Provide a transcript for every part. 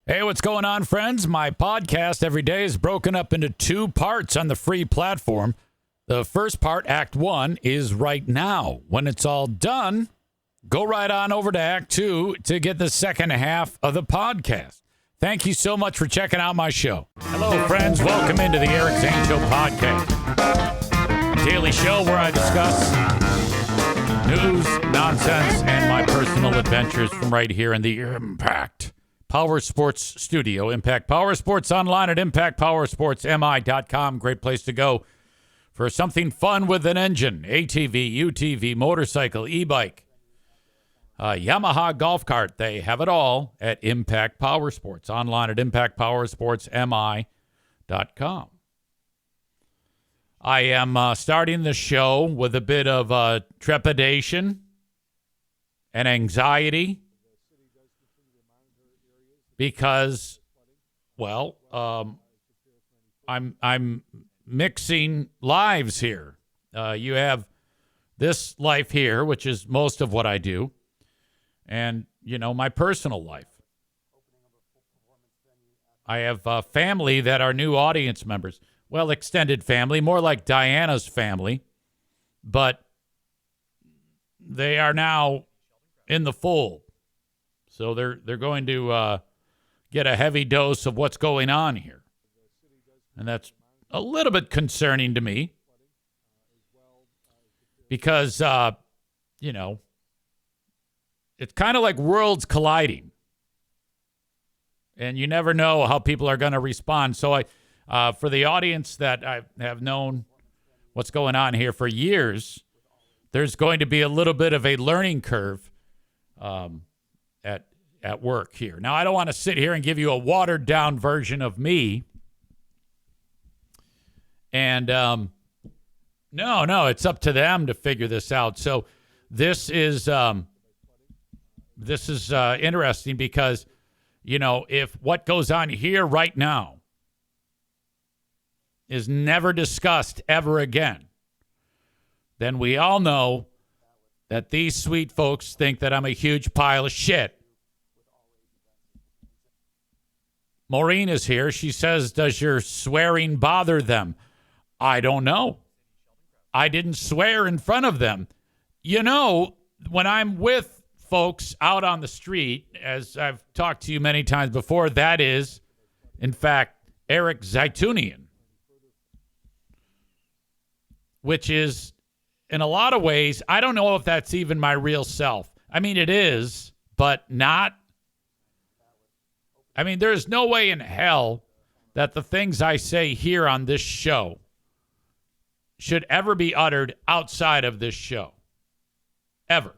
Hey, what's going on, friends? My podcast every day is broken up into two parts on the free platform. The first part, Act 1, is right now. When it's all done, go right on over to Act 2 to get the second half of the podcast. Thank you so much for checking out my show. Hello, friends. Welcome into the Eric Zane Show podcast. A daily show where I discuss news, nonsense, and my personal adventures from right here in the Impact Power Sports Studio. Impact Power Sports online at impactpowersportsmi.com. Great place to go for something fun with an engine. ATV, UTV, motorcycle, e-bike, Yamaha golf cart. They have it all at Impact Power Sports online at impactpowersportsmi.com. I am starting the show with a bit of trepidation and anxiety. Because, well, I'm mixing lives here. You have this life here, which is most of what I do, and my personal life. I have family that are new audience members. Well, extended family, more like Diana's family, but they are now in the fold. So they're going to get a heavy dose of what's going on here. And that's a little bit concerning to me because, it's kind of like worlds colliding. And you never know how people are going to respond. So for the audience that I have known what's going on here for years, there's going to be a little bit of a learning curve at work here. Now, I don't want to sit here and give you a watered-down version of me. And, no, it's up to them to figure this out. So this is interesting because, if what goes on here right now is never discussed ever again, then we all know that these sweet folks think that I'm a huge pile of shit. Maureen is here. She says, does your swearing bother them? I don't know. I didn't swear in front of them. When I'm with folks out on the street, as I've talked to you many times before, that is, in fact, Eric Zaitunian, which is, in a lot of ways, I don't know if that's even my real self. I mean, it is, but not. I mean, there's no way in hell that the things I say here on this show should ever be uttered outside of this show. Ever.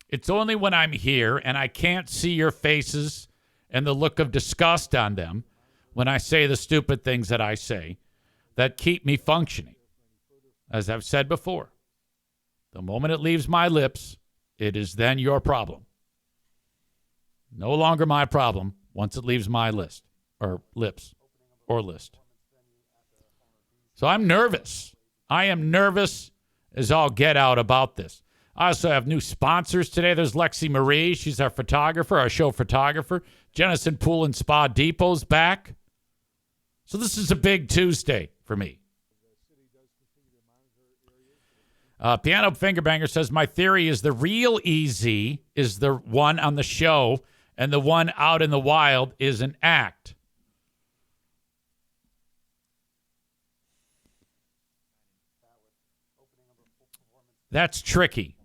It's only when I'm here and I can't see your faces and the look of disgust on them when I say the stupid things that I say that keep me functioning. As I've said before, the moment it leaves my lips, it is then your problem. No longer my problem once it leaves my list or lips or list. So I'm nervous. I am nervous as all get out about this. I also have new sponsors today. There's Lexi Marie. She's our photographer, our show photographer. Jennison Pool and Spa Depot's back. So this is a big Tuesday for me. Piano Fingerbanger says, my theory is the real EZ is the one on the show and the one out in the wild is an act. That's tricky.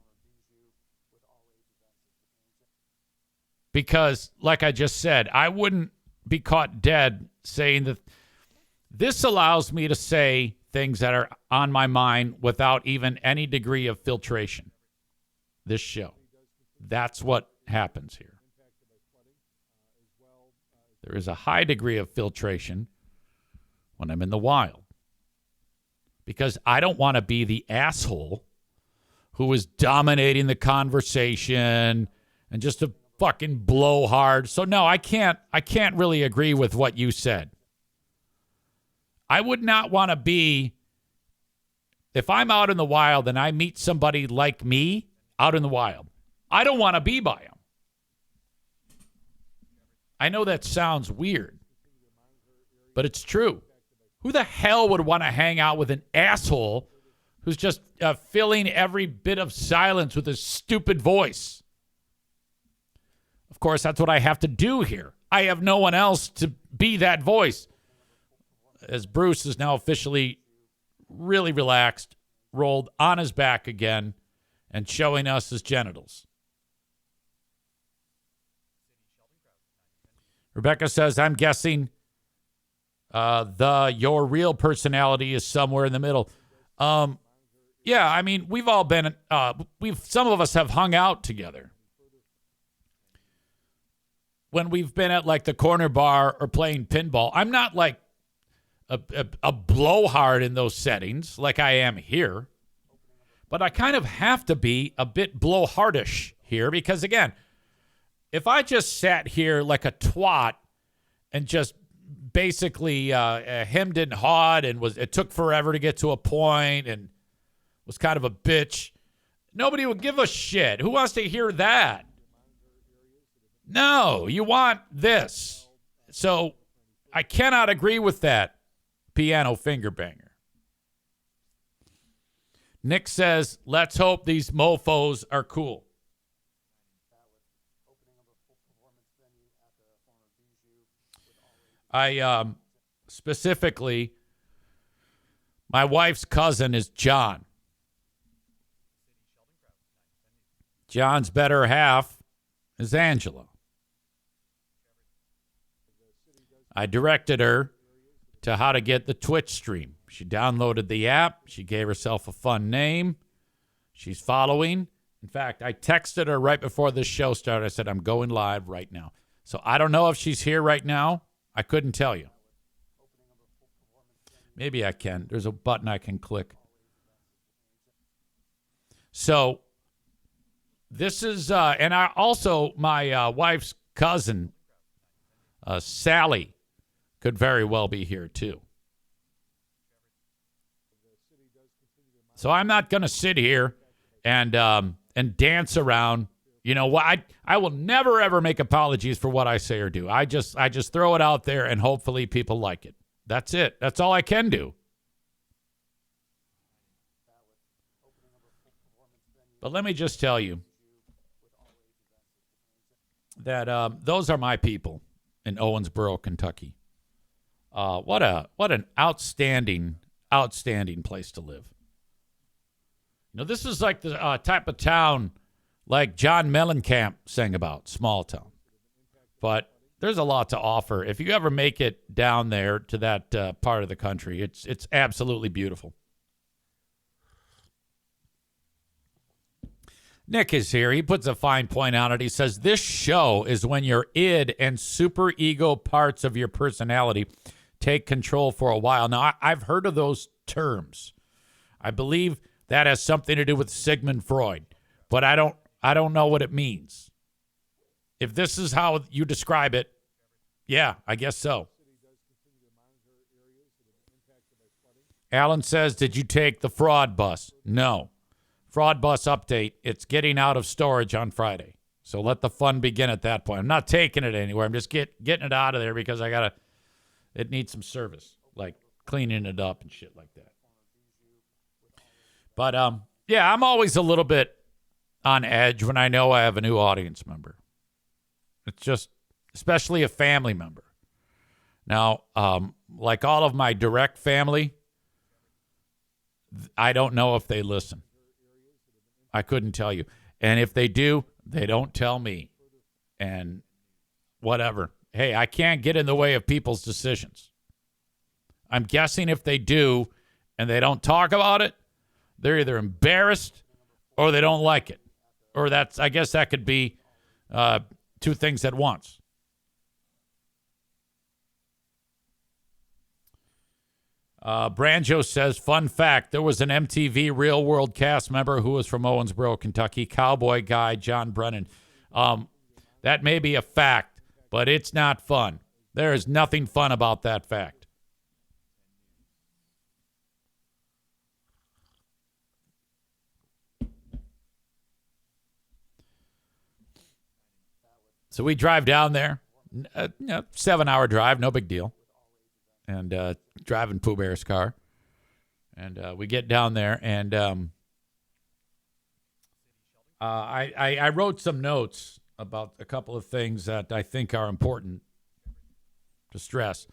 Because, like I just said, I wouldn't be caught dead saying that this allows me to say things that are on my mind without even any degree of filtration. This show. That's what happens here. There is a high degree of filtration when I'm in the wild. Because I don't want to be the asshole who is dominating the conversation and just a fucking blowhard. So no, I can't really agree with what you said. I would not want to be, if I'm out in the wild and I meet somebody like me out in the wild, I don't want to be by them. I know that sounds weird, but it's true. Who the hell would want to hang out with an asshole who's just filling every bit of silence with his stupid voice? Of course, that's what I have to do here. I have no one else to be that voice. As Bruce is now officially really relaxed, rolled on his back again, and showing us his genitals. Rebecca says, I'm guessing your real personality is somewhere in the middle. Yeah, I mean, we've all been, some of us have hung out together. When we've been at like the corner bar or playing pinball, I'm not like a blowhard in those settings like I am here. But I kind of have to be a bit blowhardish here because, again, if I just sat here like a twat and just basically hemmed and hawed and it took forever to get to a point and was kind of a bitch, nobody would give a shit. Who wants to hear that? No, you want this. So I cannot agree with that, piano finger banger. Nick says, let's hope these mofos are cool. I specifically, my wife's cousin is John. John's better half is Angela. I directed her to how to get the Twitch stream. She downloaded the app. She gave herself a fun name. She's following. In fact, I texted her right before this show started. I said, I'm going live right now. So I don't know if she's here right now. I couldn't tell you. Maybe I can. There's a button I can click. So this is, and I also, my wife's cousin, Sally, could very well be here too. So I'm not going to sit here and dance around. You know what? I will never ever make apologies for what I say or do. I just throw it out there and hopefully people like it. That's it. That's all I can do. But let me just tell you that those are my people in Owensboro, Kentucky. What an outstanding place to live. You know, this is like the type of town like John Mellencamp sang about, small town. But there's a lot to offer. If you ever make it down there to that part of the country, it's absolutely beautiful. Nick is here. He puts a fine point on it. He says, this show is when your id and super ego parts of your personality take control for a while. Now, I've heard of those terms. I believe that has something to do with Sigmund Freud, but I don't know what it means. If this is how you describe it, yeah, I guess so. Alan says, did you take the fraud bus? No. Fraud bus update. It's getting out of storage on Friday. So let the fun begin at that point. I'm not taking it anywhere. I'm just getting it out of there because it needs some service, like cleaning it up and shit like that. But, yeah, I'm always a little bit on edge when I know I have a new audience member. It's just, especially a family member. Now, like all of my direct family, I don't know if they listen. I couldn't tell you. And if they do, they don't tell me. And whatever. Hey, I can't get in the way of people's decisions. I'm guessing if they do and they don't talk about it, they're either embarrassed or they don't like it. Or I guess that could be two things at once. Branjo says, fun fact, there was an MTV Real World cast member who was from Owensboro, Kentucky, cowboy guy John Brennan. That may be a fact, but it's not fun. There is nothing fun about that fact. So we drive down there. 7-hour drive, no big deal. And driving Pooh Bear's car. And we get down there, and I wrote some notes about a couple of things that I think are important to stress.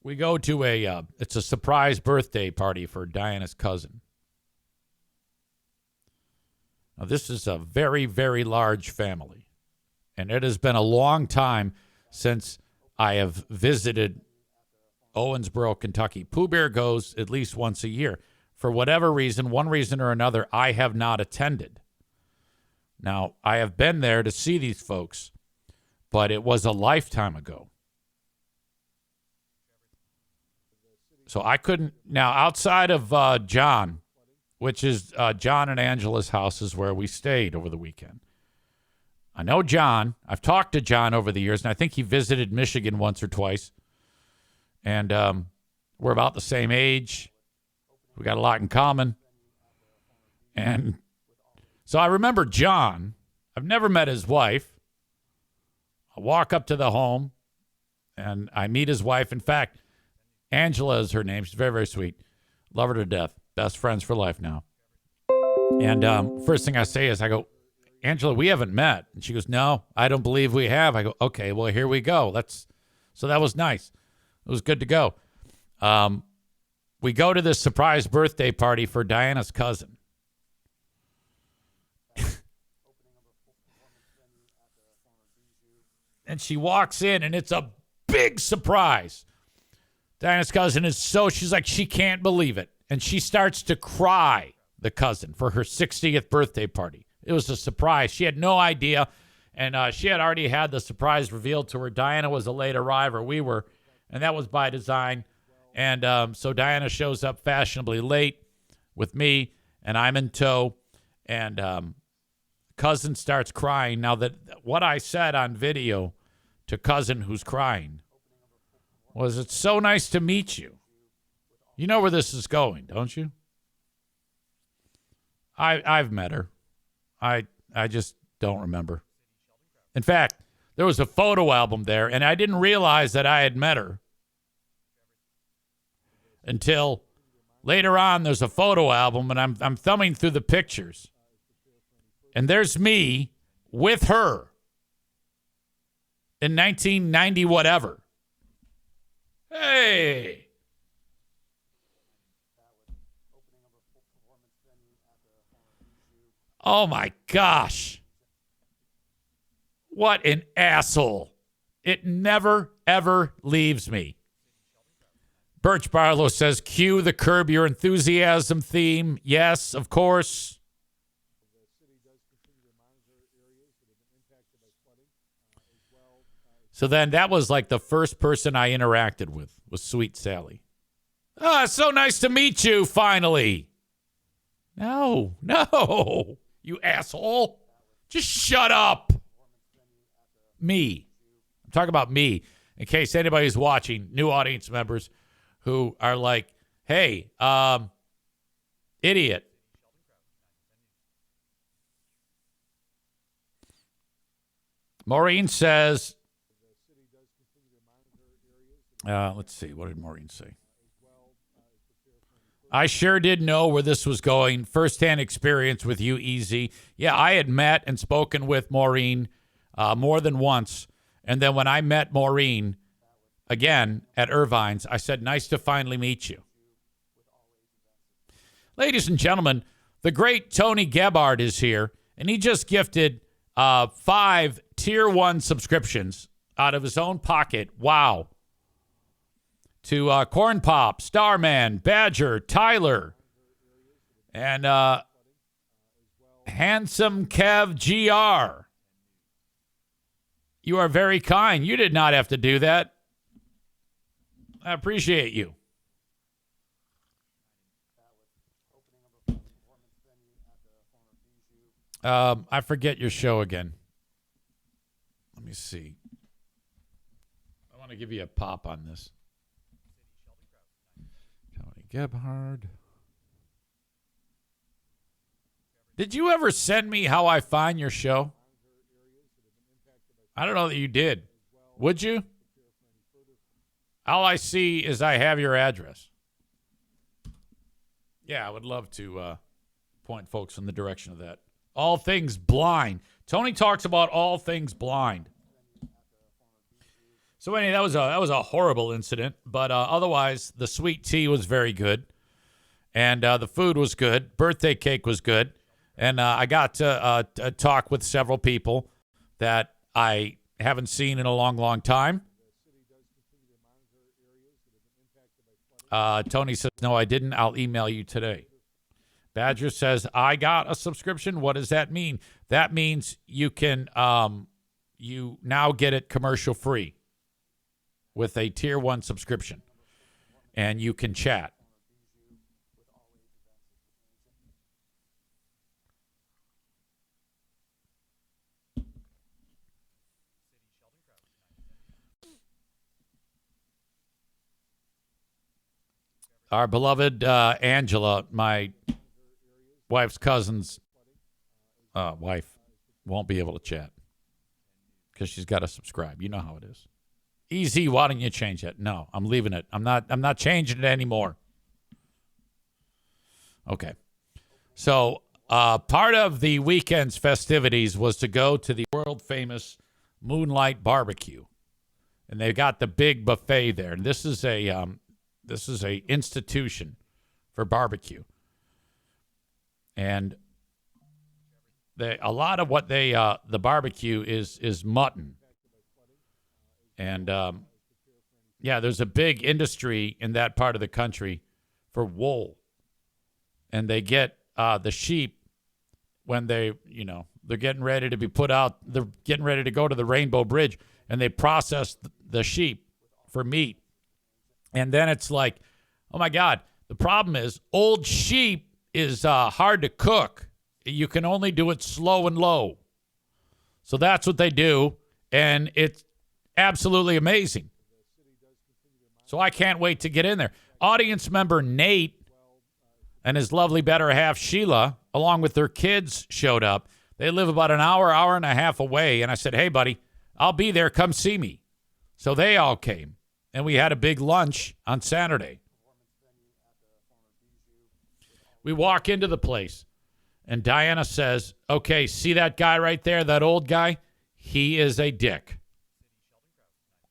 We go to it's a surprise birthday party for Diana's cousin. Now, this is a very, very large family, and it has been a long time since I have visited Owensboro, Kentucky. Pooh Bear goes at least once a year. For whatever reason, one reason or another, I have not attended. Now, I have been there to see these folks, but it was a lifetime ago. So I couldn't. Now, outside of John, which is John and Angela's house is where we stayed over the weekend. I know John. I've talked to John over the years, and I think he visited Michigan once or twice. And we're about the same age. We got a lot in common. And so I remember John. I've never met his wife. I walk up to the home, and I meet his wife. In fact, Angela is her name. She's very, very sweet. Love her to death. Best friends for life now. And first thing I say is, I go, Angela, we haven't met. And she goes, no, I don't believe we have. I go, okay, well, here we go. So that was nice. It was good to go. We go to this surprise birthday party for Diana's cousin. And she walks in, and it's a big surprise. Diana's cousin she's like, she can't believe it. And she starts to cry, the cousin, for her 60th birthday party. It was a surprise. She had no idea. And she had already had the surprise revealed to her. Diana was a late arriver. We were. And that was by design. And so Diana shows up fashionably late with me, and I'm in tow. And cousin starts crying. Now, what I said on video to cousin who's crying was, it's so nice to meet you. You know where this is going, don't you? I've met her. I just don't remember. In fact, there was a photo album there, and I didn't realize that I had met her until later on. There's a photo album, and I'm thumbing through the pictures, and there's me with her in 1990 whatever. Hey. Oh my gosh. What an asshole. It never, ever leaves me. Birch Barlow says, cue the Curb Your Enthusiasm theme. Yes, of course. So then that was like the first person I interacted with, was Sweet Sally. Ah, it's so nice to meet you, finally. No, you asshole. Just shut up. Me. I'm talking about me. In case anybody's watching, new audience members who are like, hey, idiot. Maureen says, let's see, what did Maureen say? I sure did know where this was going. First-hand experience with you, EZ. Yeah, I had met and spoken with Maureen more than once. And then when I met Maureen again at Irvine's, I said, nice to finally meet you. Ladies and gentlemen, the great Tony Gebhard is here, and he just gifted 5 Tier 1 subscriptions out of his own pocket. Wow. To Corn Pop, Starman, Badger, Tyler, and Handsome Kev GR. You are very kind. You did not have to do that. I appreciate you. I forget your show again. Let me see. I want to give you a pop on this. Tony Gebhard. Did you ever send me how I find your show? I don't know that you did. Would you? All I see is I have your address. Yeah, I would love to point folks in the direction of that. All things blind. Tony talks about all things blind. So anyway, that was a horrible incident, but otherwise the sweet tea was very good, and the food was good. Birthday cake was good, and I got to talk with several people that I haven't seen in a long, long time. Tony says, no, I didn't. I'll email you today. Badger says, I got a subscription. What does that mean? That means you can you now get it commercial free with a tier 1 subscription, and you can chat. Our beloved Angela, my wife's cousin's wife, won't be able to chat because she's got to subscribe. You know how it is. Easy, why don't you change it? No, I'm leaving it. I'm not changing it anymore. Okay. So part of the weekend's festivities was to go to the world famous Moonlight Barbecue, and they got the big buffet there. And this is a institution for barbecue, and a lot of what the barbecue is mutton. And, there's a big industry in that part of the country for wool. And they get the sheep when they're getting ready to be put out. They're getting ready to go to the Rainbow Bridge, and they process the sheep for meat. And then it's like, oh, my God, the problem is old sheep is hard to cook. You can only do it slow and low. So that's what they do, and it's absolutely amazing. So I can't wait to get in there. Audience member Nate and his lovely better half Sheila, along with their kids, showed up. They live about an hour and a half away, and I said, hey, buddy, I'll be there. Come see me. So they all came, and we had a big lunch on Saturday. We walk into the place, and Diana says, okay, see that guy right there, that old guy? He is a dick.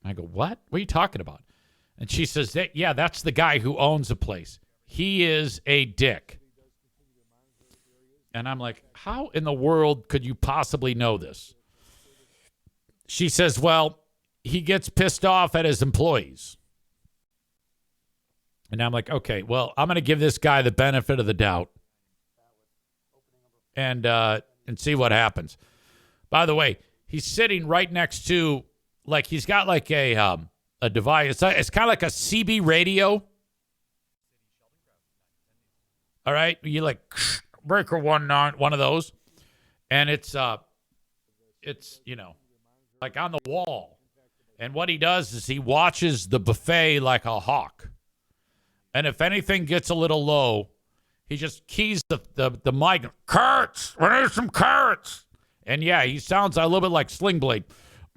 I go, what? What are you talking about? And she says, yeah, that's the guy who owns the place. He is a dick. And I'm like, how in the world could you possibly know this? She says, well, he gets pissed off at his employees. And I'm like, okay, well, I'm going to give this guy the benefit of the doubt and see what happens. By the way, he's sitting right next to, like, he's got like a device. It's kind of like a CB radio. All right, you like breaker 1 of those, and it's like on the wall. And what he does is he watches the buffet like a hawk. And if anything gets a little low, he just keys the mic. Carrots! We need some carrots! And yeah, he sounds a little bit like Sling Blade.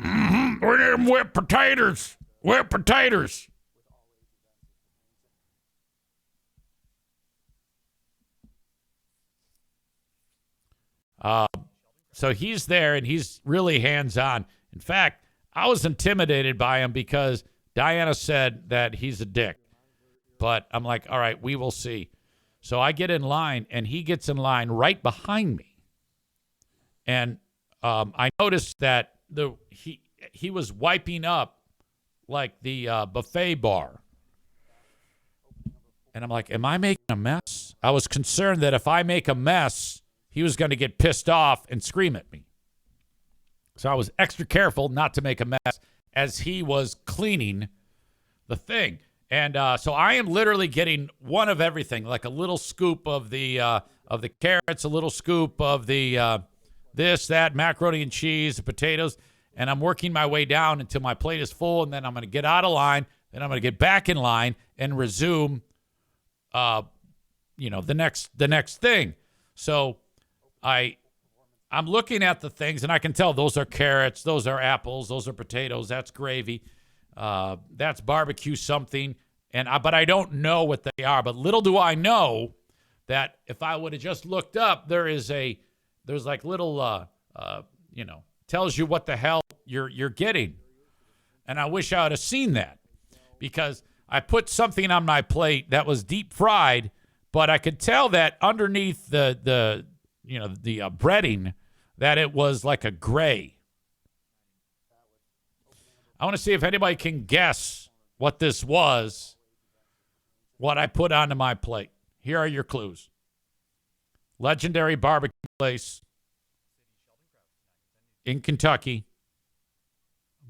Mm-hmm. We need them whipped potatoes! Whipped potatoes! So he's there, and he's really hands-on. In fact, I was intimidated by him because Diana said that he's a dick. But I'm like, all right, we will see. So I get in line, and he gets in line right behind me. And I noticed that he was wiping up like the buffet bar. And I'm like, am I making a mess? I was concerned that if I make a mess, he was going to get pissed off and scream at me. So I was extra careful not to make a mess as he was cleaning the thing. And so I am literally getting one of everything, like a little scoop of the carrots, a little scoop of the this, that, macaroni and cheese, the potatoes, and I'm working my way down until my plate is full, and then I'm going to get out of line, then I'm going to get back in line and resume, the next thing. So I I'm looking at the things, and I can tell those are carrots, those are apples, those are potatoes, that's gravy, that's barbecue something, but I don't know what they are. But little do I know that if I would have just looked up, there's like little, tells you what the hell you're getting. And I wish I would have seen that, because I put something on my plate that was deep fried, but I could tell that underneath the breading that it was like a gray. I want to see if anybody can guess what this was, what I put onto my plate. Here are your clues. Legendary barbecue place in Kentucky,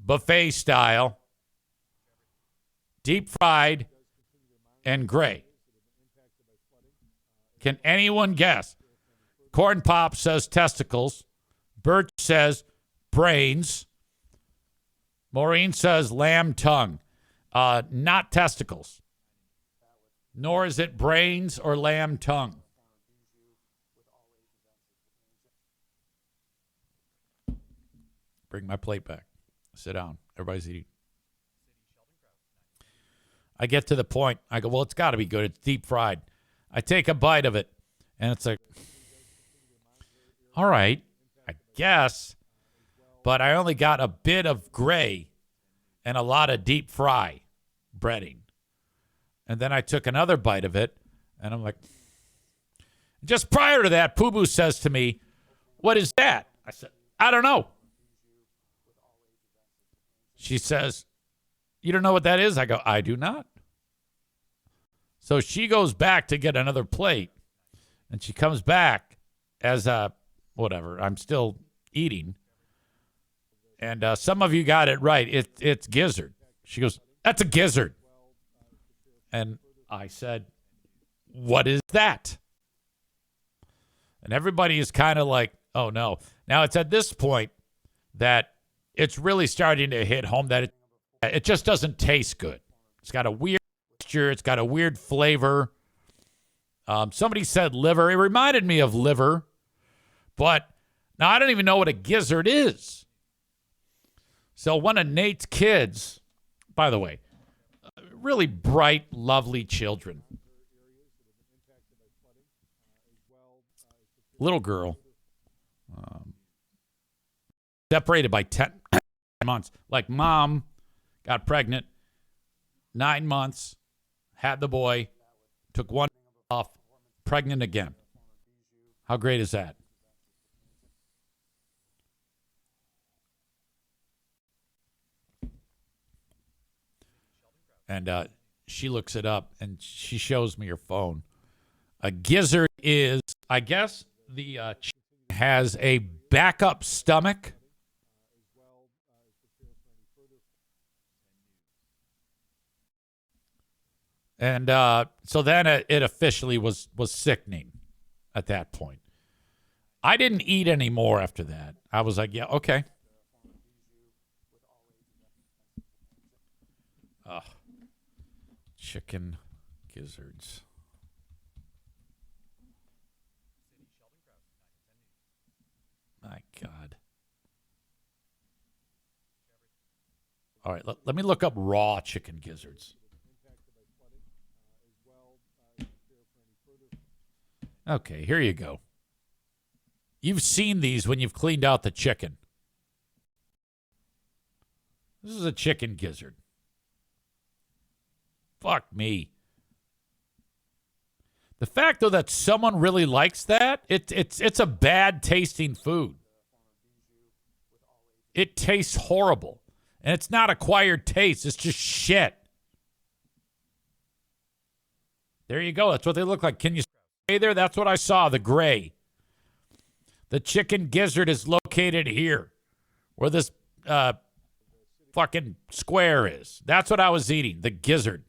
buffet style, deep fried, and gray. Can anyone guess? Corn Pop says testicles. Birch says brains. Maureen says lamb tongue. Not testicles. Nor is it brains or lamb tongue. Bring my plate back. Sit down. Everybody's eating. I get to the point. I go, well, it's got to be good. It's deep fried. I take a bite of it, and it's like, all right, I guess. But I only got a bit of gray and a lot of deep fry breading. And then I took another bite of it, and I'm like, just prior to that, Poo Boo says to me, what is that? I said, I don't know. She says, you don't know what that is? I go, I do not. So she goes back to get another plate, and she comes back as whatever. I'm still eating. And some of you got it right. It's gizzard. She goes, that's a gizzard. And I said, what is that? And everybody is kind of like, oh, no. Now, it's at this point that it's really starting to hit home that it just doesn't taste good. It's got a weird texture. It's got a weird flavor. Somebody said liver. It reminded me of liver. But now I don't even know what a gizzard is. So one of Nate's kids, by the way, really bright, lovely children. Little girl. Separated by 10 months. Like mom got pregnant, 9 months, had the boy, took one off, pregnant again. How great is that? And she looks it up, and she shows me her phone. A gizzard is, I guess, the chicken has a backup stomach. And so then it officially was sickening at that point. I didn't eat any more after that. I was like, yeah, okay. Chicken gizzards. My God. All right, let me look up raw chicken gizzards. Okay, here you go. You've seen these when you've cleaned out the chicken. This is a chicken gizzard. Fuck me. The fact, though, that someone really likes that, it's a bad tasting food. It tastes horrible. And it's not acquired taste. It's just shit. There you go. That's what they look like. Can you stay there? That's what I saw, the gray. The chicken gizzard is located here, where this fucking square is. That's what I was eating, the gizzard.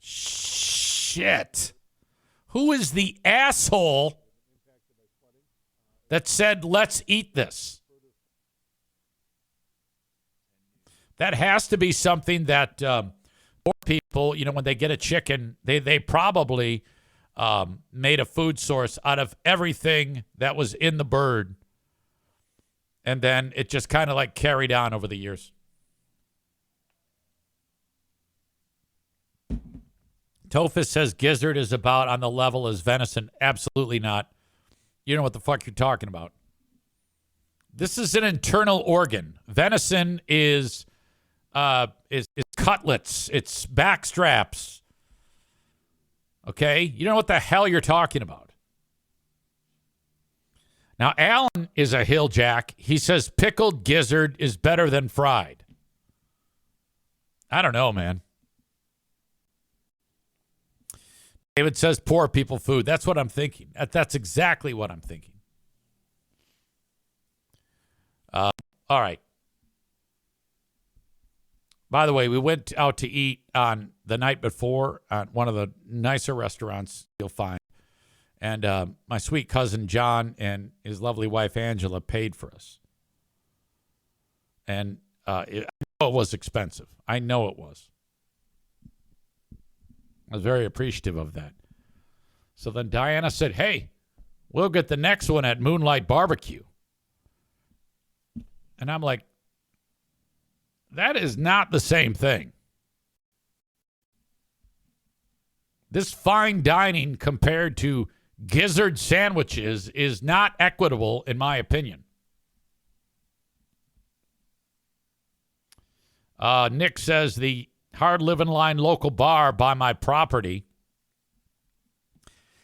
Shit. Who is the asshole that said, let's eat this? That has to be something that poor people, when they get a chicken, they probably made a food source out of everything that was in the bird. And then it just kind of like carried on over the years. Tophus says gizzard is about on the level as venison. Absolutely not. You know what the fuck you're talking about. This is an internal organ. Venison is cutlets. It's back straps. Okay? You know what the hell you're talking about. Now, Alan is a hill jack. He says pickled gizzard is better than fried. I don't know, man. David says poor people food. That's what I'm thinking. That's exactly what I'm thinking. All right. By the way, we went out to eat on the night before at one of the nicer restaurants you'll find. And my sweet cousin John and his lovely wife Angela paid for us. And I know it was expensive. I know it was. I was very appreciative of that. So then Diana said, hey, we'll get the next one at Moonlight Barbecue. And I'm like, that is not the same thing. This fine dining compared to gizzard sandwiches is not equitable, in my opinion. Nick says the Hard Living Line local bar by my property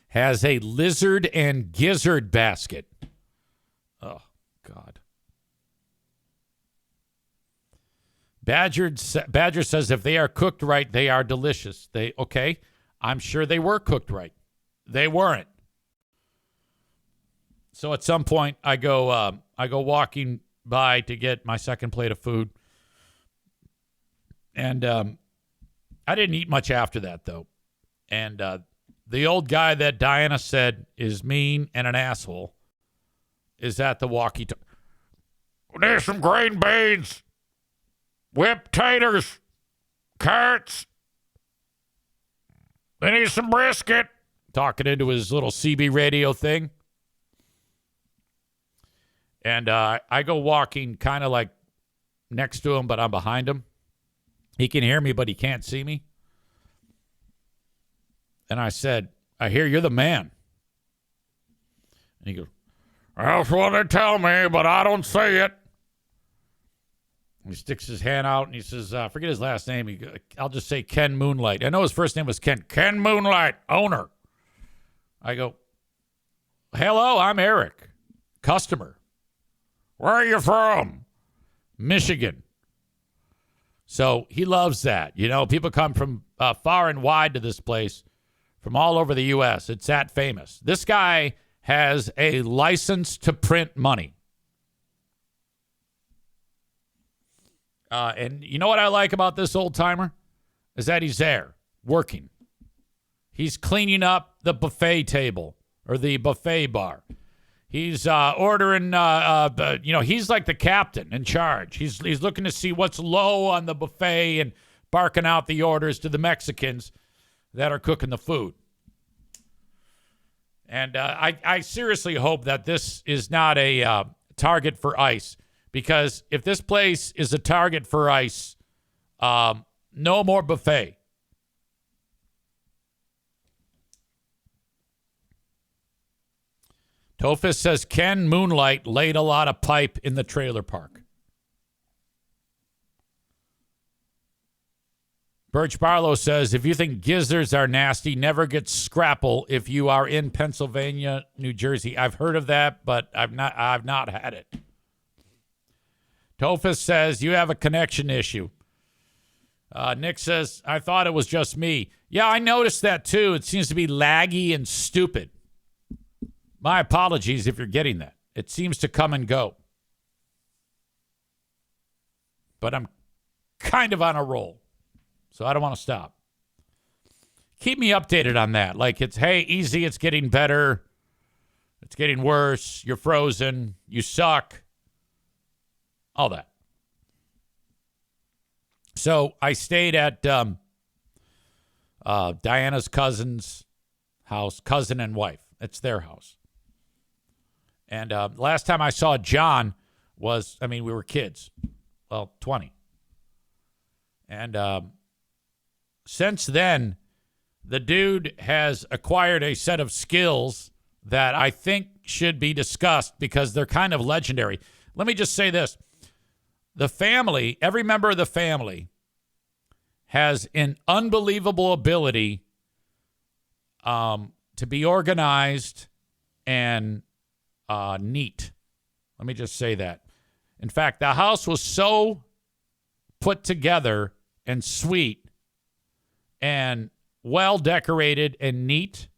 has a lizard and gizzard basket. Oh, God. Badger says if they are cooked right, they are delicious. Okay, I'm sure they were cooked right. They weren't. So at some point, I go walking by to get my second plate of food. And I didn't eat much after that, though. And the old guy that Diana said is mean and an asshole is at the walkie-talkie. There's some green beans, whipped taters, carrots. They need some brisket. Talking into his little CB radio thing. And I go walking kind of like next to him, but I'm behind him. He can hear me, but he can't see me. And I said, I hear you're the man. And he goes, that's what they tell me, but I don't say it. He sticks his hand out and he says, forget his last name. I'll just say Ken Moonlight. I know his first name was Ken. Ken Moonlight, owner. I go, hello, I'm Eric, customer. Where are you from? Michigan. So he loves that. You know, people come from far and wide to this place from all over the U.S. It's that famous. This guy has a license to print money. And you know what I like about this old timer? Is that he's there working. He's cleaning up the buffet table or the buffet bar. He's ordering, he's like the captain in charge. He's looking to see what's low on the buffet and barking out the orders to the Mexicans that are cooking the food. And I seriously hope that this is not a target for ICE, because if this place is a target for ICE, no more buffet. Tophus says Ken Moonlight laid a lot of pipe in the trailer park. Birch Barlow says, if you think gizzards are nasty, never get scrapple if you are in Pennsylvania, New Jersey. I've heard of that, but I've not had it. Tophus says, you have a connection issue. Nick says, I thought it was just me. Yeah, I noticed that too. It seems to be laggy and stupid. My apologies if you're getting that. It seems to come and go. But I'm kind of on a roll, so I don't want to stop. Keep me updated on that. Like it's, hey, easy, it's getting better. It's getting worse. You're frozen. You suck. All that. So I stayed at Diana's cousin's house, cousin and wife. It's their house. And last time I saw John we were kids. Well, 20. And since then, the dude has acquired a set of skills that I think should be discussed because they're kind of legendary. Let me just say this. The family, every member of the family has an unbelievable ability to be organized and neat. Let me just say that. In fact, the house was so put together and sweet and well decorated and neat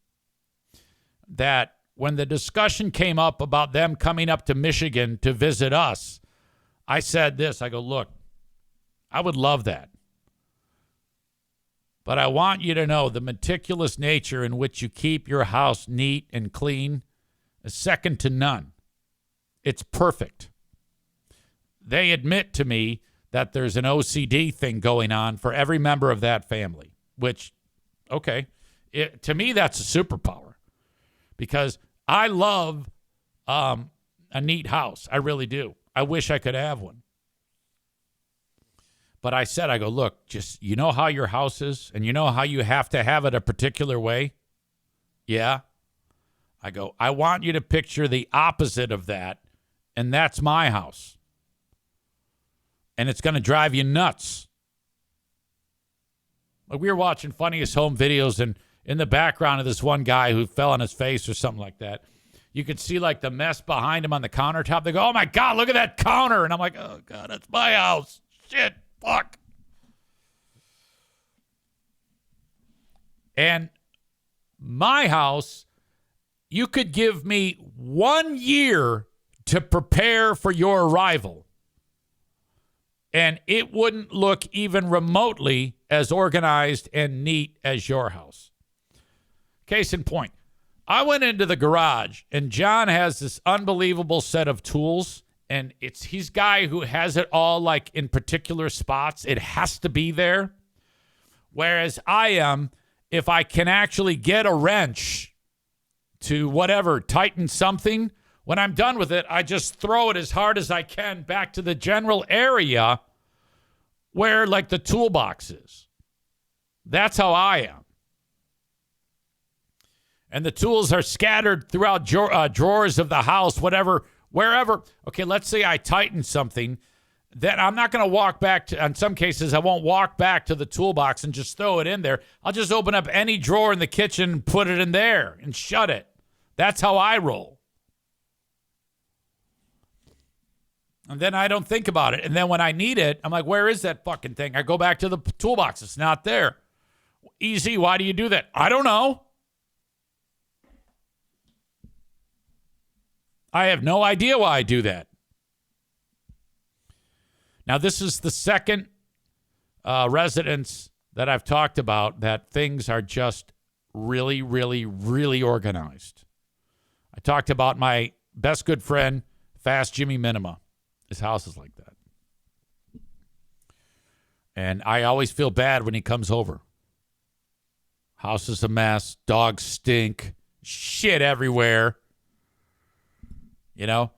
that when the discussion came up about them coming up to Michigan to visit us, I said this. I go, look, I would love that. But I want you to know the meticulous nature in which you keep your house neat and clean is second to none. It's perfect. They admit to me that there's an OCD thing going on for every member of that family, which, okay, to me, that's a superpower because I love a neat house. I really do. I wish I could have one. But I said, I go, look, just, you know how your house is and you know how you have to have it a particular way? Yeah. I go, I want you to picture the opposite of that, and that's my house. And it's going to drive you nuts. Like we were watching Funniest Home Videos, and in the background of this one guy who fell on his face or something like that, you could see like the mess behind him on the countertop. They go, oh my God, look at that counter. And I'm like, oh God, that's my house. Shit, fuck. And my house, you could give me 1 year to prepare for your arrival, and it wouldn't look even remotely as organized and neat as your house. Case in point, I went into the garage, and John has this unbelievable set of tools, and he's a guy who has it all like in particular spots. It has to be there. Whereas I am, if I can actually get a wrench to whatever, tighten something, when I'm done with it, I just throw it as hard as I can back to the general area where like the toolbox is. That's how I am. And the tools are scattered throughout drawers of the house, whatever, wherever. Okay, let's say I tighten something. Then I'm not going to walk back to, in some cases, I won't walk back to the toolbox and just throw it in there. I'll just open up any drawer in the kitchen and put it in there and shut it. That's how I roll. And then I don't think about it. And then when I need it, I'm like, where is that fucking thing? I go back to the toolbox. It's not there. Easy. Why do you do that? I don't know. I have no idea why I do that. Now, this is the second residence that I've talked about that things are just really, really, really organized. I talked about my best good friend, Fast Jimmy Minima. His house is like that. And I always feel bad when he comes over. House is a mess. Dogs stink. Shit everywhere. You know?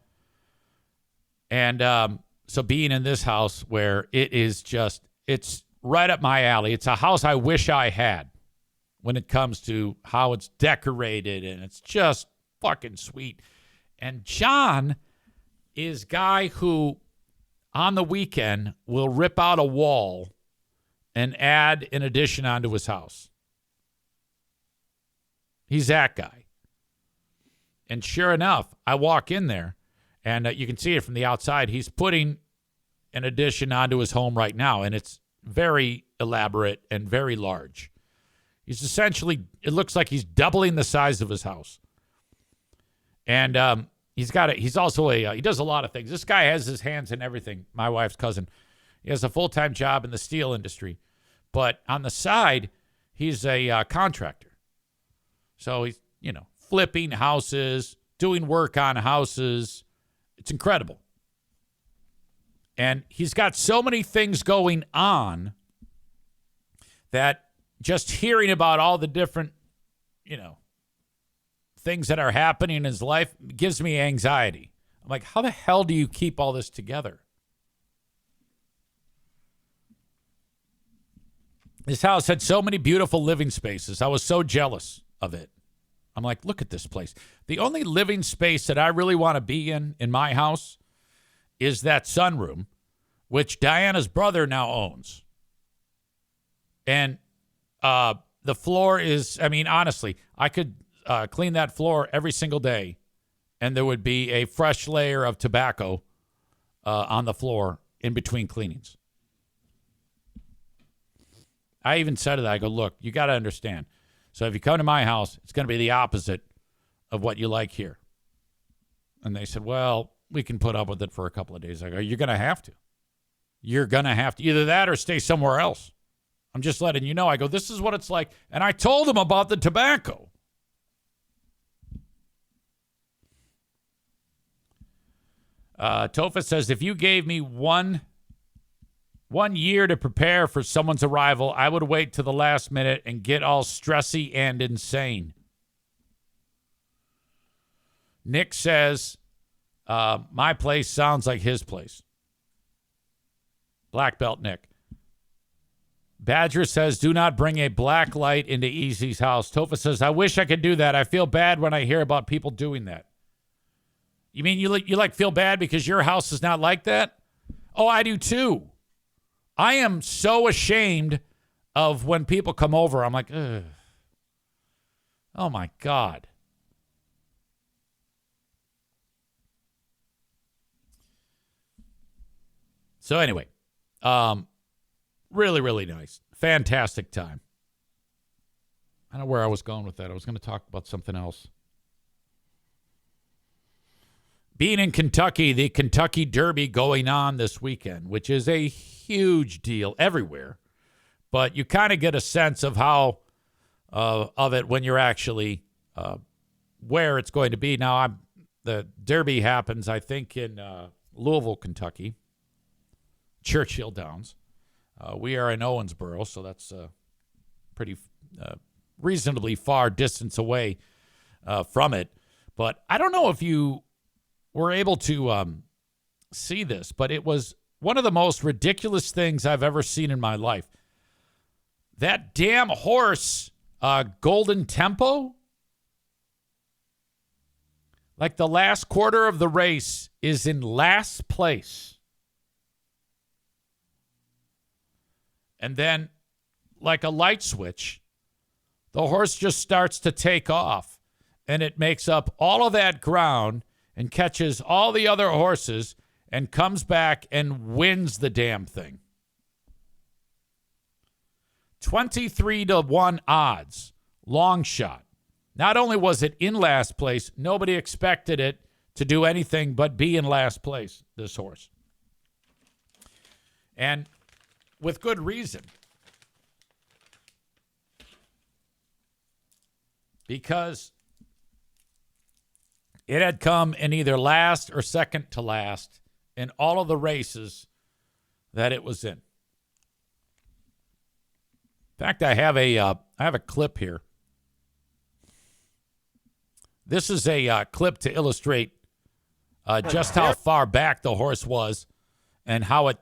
And so being in this house where it is just, it's right up my alley. It's a house I wish I had when it comes to how it's decorated, and it's just fucking sweet. And John is guy who on the weekend will rip out a wall and add an addition onto his house. He's that guy. And sure enough, I walk in there and you can see it from the outside. He's putting an addition onto his home right now, and it's very elaborate and very large. He's essentially, it looks like he's doubling the size of his house. And he's also he does a lot of things. This guy has his hands in everything. My wife's cousin. He has a full-time job in the steel industry. But on the side, he's a contractor. So he's, flipping houses, doing work on houses. It's incredible. And he's got so many things going on that just hearing about all the different, things that are happening in his life gives me anxiety. I'm like, how the hell do you keep all this together? This house had so many beautiful living spaces. I was so jealous of it. I'm like, look at this place. The only living space that I really want to be in my house is that sunroom, which Diana's brother now owns. And the floor is, I mean, honestly, I could clean that floor every single day, and there would be a fresh layer of tobacco on the floor in between cleanings. I even said to that, I go, look, you got to understand. So if you come to my house, it's going to be the opposite of what you like here. And they said, well, we can put up with it for a couple of days. I go, you're going to have to. You're going to have to. Either that or stay somewhere else. I'm just letting you know. I go, this is what it's like. And I told them about the tobacco. Tofa says, if you gave me one year to prepare for someone's arrival, I would wait to the last minute and get all stressy and insane. Nick says, my place sounds like his place. Black belt Nick. Badger says, do not bring a black light into Easy's house. Tofa says, I wish I could do that. I feel bad when I hear about people doing that. You mean you feel bad because your house is not like that? Oh, I do too. I am so ashamed of when people come over. I'm like, ugh. Oh my God. So anyway, really, really nice. Fantastic time. I don't know where I was going with that. I was going to talk about something else. Being in Kentucky, the Kentucky Derby going on this weekend, which is a huge deal everywhere. But you kind of get a sense of how of it when you're actually where it's going to be. Now, the Derby happens, I think, in Louisville, Kentucky, Churchill Downs. We are in Owensboro, so that's pretty reasonably far distance away from it. But I don't know if you were able to see this, but it was one of the most ridiculous things I've ever seen in my life. That damn horse, Golden Tempo, like the last quarter of the race is in last place. And then, like a light switch, the horse just starts to take off, and it makes up all of that ground and catches all the other horses and comes back and wins the damn thing. 23-1 odds. Long shot. Not only was it in last place, nobody expected it to do anything but be in last place, this horse. And with good reason. Because it had come in either last or second to last in all of the races that it was in. In fact, I have a clip here. This is a clip to illustrate just how far back the horse was and how it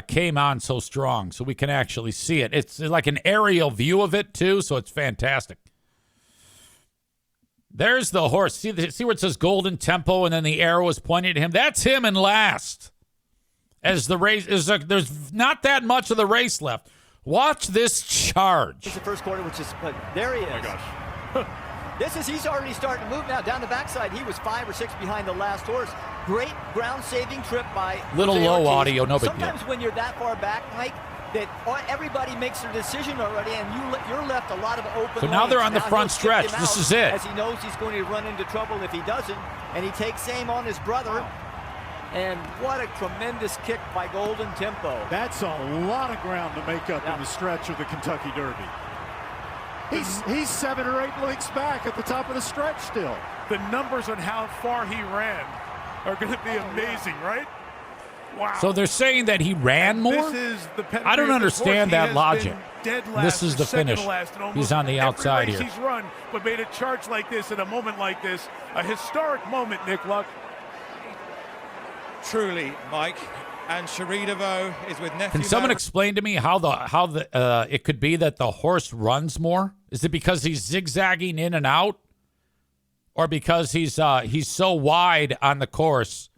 came on so strong, so we can actually see it. It's like an aerial view of it too, so it's fantastic. There's the horse. See where it says Golden Tempo, and then the arrow is pointing at him. That's him in last. As the race is, there's not that much of the race left. Watch this charge. It's the first quarter, which is, but there he is. Oh my gosh. He's already starting to move now down the backside. He was 5 or 6 behind the last horse. Great ground-saving trip by little Jose low Ortiz. audio, no big deal. Sometimes when you're that far back, Mike, that everybody makes their decision already, and you're left a lot of open. So now they're on the front he'll skip stretch. him This out is it. As he knows he's going to run into trouble if he doesn't, and he takes aim on his brother. And what a tremendous kick by Golden Tempo. That's a lot of ground to make up in the stretch of the Kentucky Derby. He's 7 or 8 lengths back at the top of the stretch still. The numbers on how far he ran are going to be amazing, right? Wow. So they're saying that he ran more? This is the I don't understand that logic. This is the finish. He's on the outside every race here. He's run, but made a charge like this at a moment like this. A historic moment, Nick Luck. Truly, Mike. And Cherie DeVoe is with nephew. Can someone explain to me how the it could be that the horse runs more? Is it because he's zigzagging in and out, or because he's so wide on the course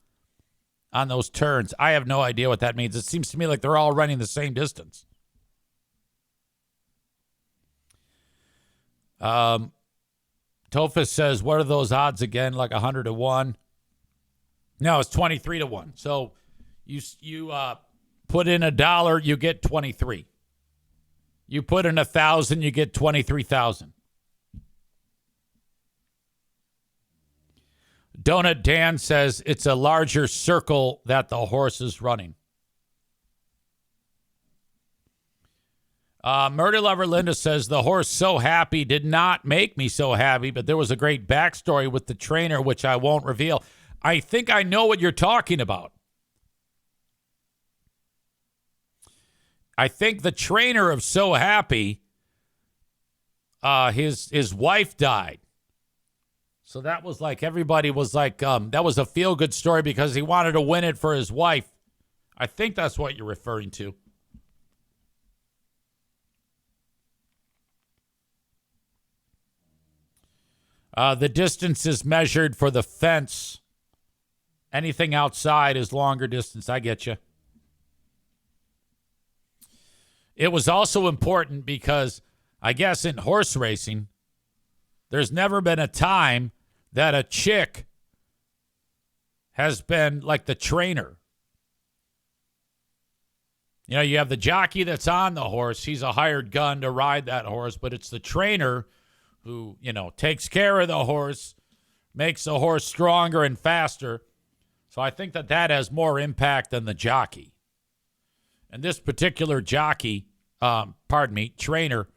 on those turns? I have no idea what that means. It seems to me like they're all running the same distance. Tofus says, "What are those odds again? Like 100-1?" No, it's 23-1. So you put in $1, you get 23. You put in 1,000, you get 23,000. Donut Dan says it's a larger circle that the horse is running. Murder Lover Linda says the horse So Happy did not make me so happy, but there was a great backstory with the trainer, which I won't reveal. I think I know what you're talking about. I think the trainer of So Happy, his wife died. So that was like, everybody was like, that was a feel-good story because he wanted to win it for his wife. I think that's what you're referring to. The distance is measured for the fence. Anything outside is longer distance. I get you. It was also important because I guess in horse racing, there's never been a time that a chick has been like the trainer. You know, you have the jockey that's on the horse. He's a hired gun to ride that horse, but it's the trainer who, you know, takes care of the horse, makes the horse stronger and faster. So I think that has more impact than the jockey. And this particular jockey, trainer,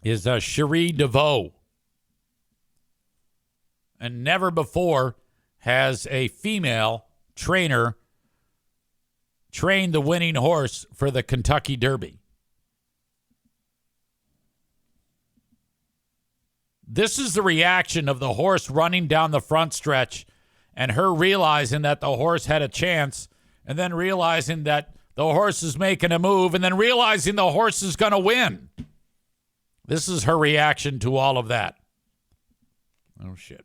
is Cherie DeVoe. And never before has a female trainer trained the winning horse for the Kentucky Derby. This is the reaction of the horse running down the front stretch and her realizing that the horse had a chance, and then realizing that the horse is making a move, and then realizing the horse is going to win. This is her reaction to all of that. Oh, shit.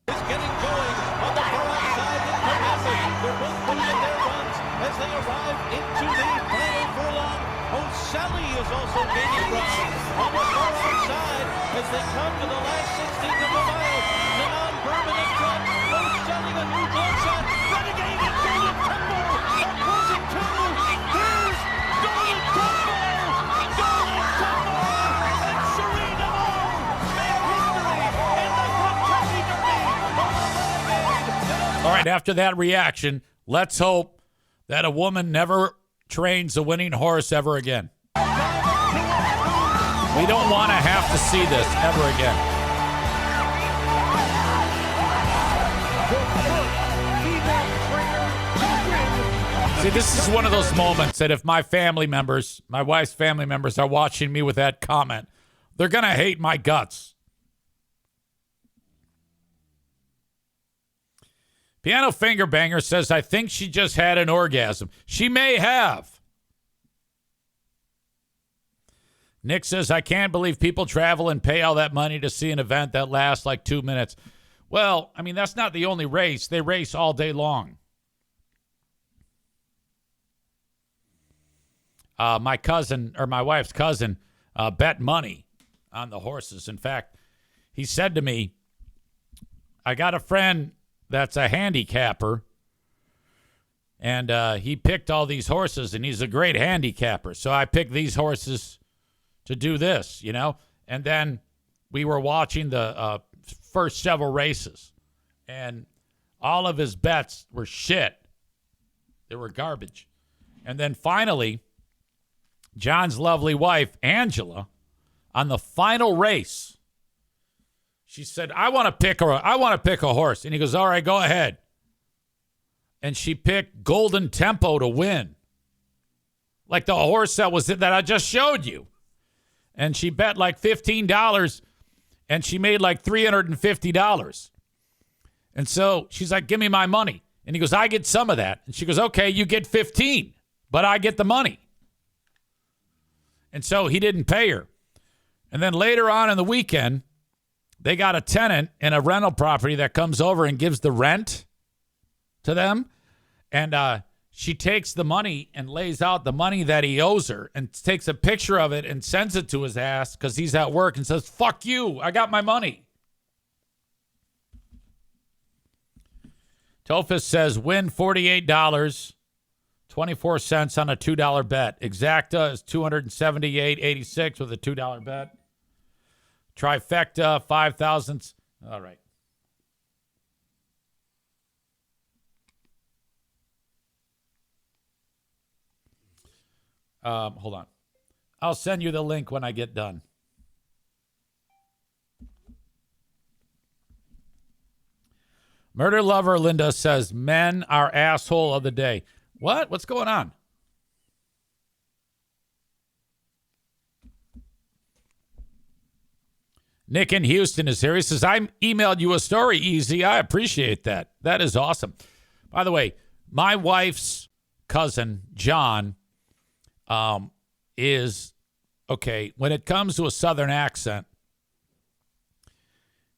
Is getting going on the far outside in Columbus. They're both putting in their runs as they arrive into the final furlong. O'Sally is also gaining ground on the far outside as they come to the last 16th of a mile. Denon Bourbon in front. O'Sally a new drop shot. Renegade and Golden Temple are closing too. Here's Golden Temple. Golden Temple and Cherie DeVoe make history in the Kentucky Derby. All right, after that reaction, let's hope that a woman never trains a winning horse ever again. We don't want to have to see this ever again. See, this is one of those moments that if my family members, my wife's family members, are watching me with that comment, they're going to hate my guts. Piano Finger Banger says, I think she just had an orgasm. She may have. Nick says, I can't believe people travel and pay all that money to see an event that lasts like 2 minutes. Well, I mean, that's not the only race. They race all day long. My cousin, or my wife's cousin, bet money on the horses. In fact, he said to me, I got a friend that's a handicapper, and he picked all these horses, and he's a great handicapper. So I picked these horses to do this, you know? And then we were watching the first several races, and all of his bets were shit. They were garbage. And then finally, John's lovely wife, Angela, on the final race, she said, I want to pick a horse. And he goes, all right, go ahead. and she picked Golden Tempo to win. Like the horse that I just showed you. And she bet like $15 and she made like $350. And so she's like, give me my money. And he goes, I get some of that. And she goes, okay, you get 15, but I get the money. And so he didn't pay her. And then later on in the weekend, they got a tenant in a rental property that comes over and gives the rent to them. And she takes the money and lays out the money that he owes her and takes a picture of it and sends it to his ass because he's at work and says, fuck you, I got my money. Tophus says, win $48.24 on a $2 bet. Exacta is $278.86 with a $2 bet. Trifecta, 5,000. All right. Hold on. I'll send you the link when I get done. Murder Lover Linda says, men are asshole of the day. What? What's going on? Nick in Houston is here. He says, I emailed you a story, Easy. I appreciate that. That is awesome. By the way, my wife's cousin, John, is, okay, when it comes to a Southern accent,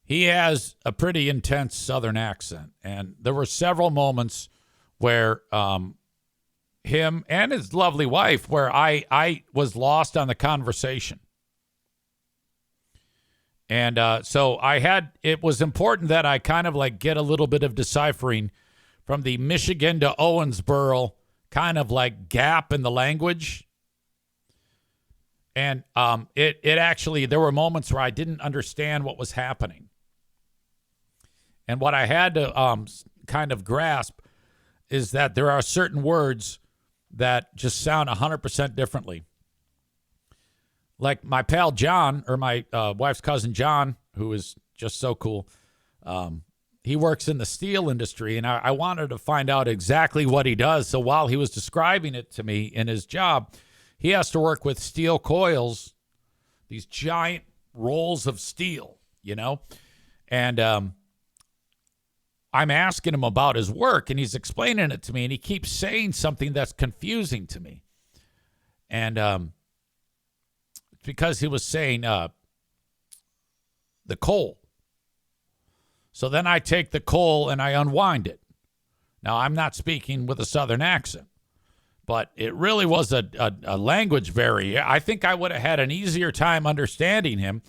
he has a pretty intense Southern accent. And there were several moments where him and his lovely wife, where I was lost on the conversation. And so it was important that I kind of like get a little bit of deciphering from the Michigan to Owensboro kind of like gap in the language. And it actually, there were moments where I didn't understand what was happening. And what I had to kind of grasp is that there are certain words that just sound 100% differently. Like my pal John, or my wife's cousin John, who is just so cool. He works in the steel industry, and I wanted to find out exactly what he does. So while he was describing it to me in his job, he has to work with steel coils, these giant rolls of steel, you know? And I'm asking him about his work, and he's explaining it to me, and he keeps saying something that's confusing to me. And because he was saying the coal. So then I take the coal and I unwind it. Now, I'm not speaking with a Southern accent, but it really was a language barrier. I think I would have had an easier time understanding him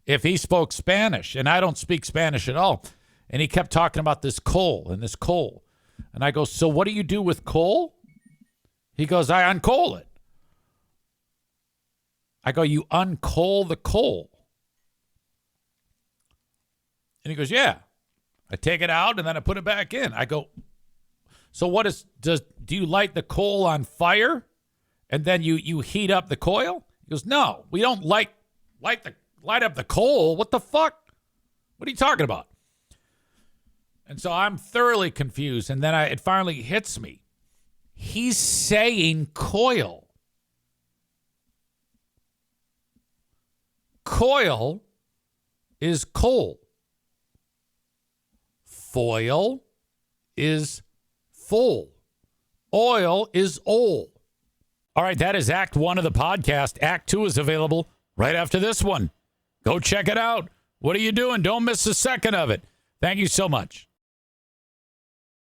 if he spoke Spanish, and I don't speak Spanish at all. And he kept talking about this coal and this coal. And I go, so what do you do with coal? He goes, I uncoal it. I go, you uncoal the coal? And he goes, yeah. I take it out and then I put it back in. I go, so do you light the coal on fire and then you heat up the coil? He goes, no, we don't light up the coal. What the fuck? What are you talking about? And so I'm thoroughly confused. And then it finally hits me. He's saying coil. Coil is coal. Foil is full. Oil is old. All right, that is Act 1 of the podcast. Act 2 is available right after this one. Go check it out. What are you doing? Don't miss a second of it. Thank you so much.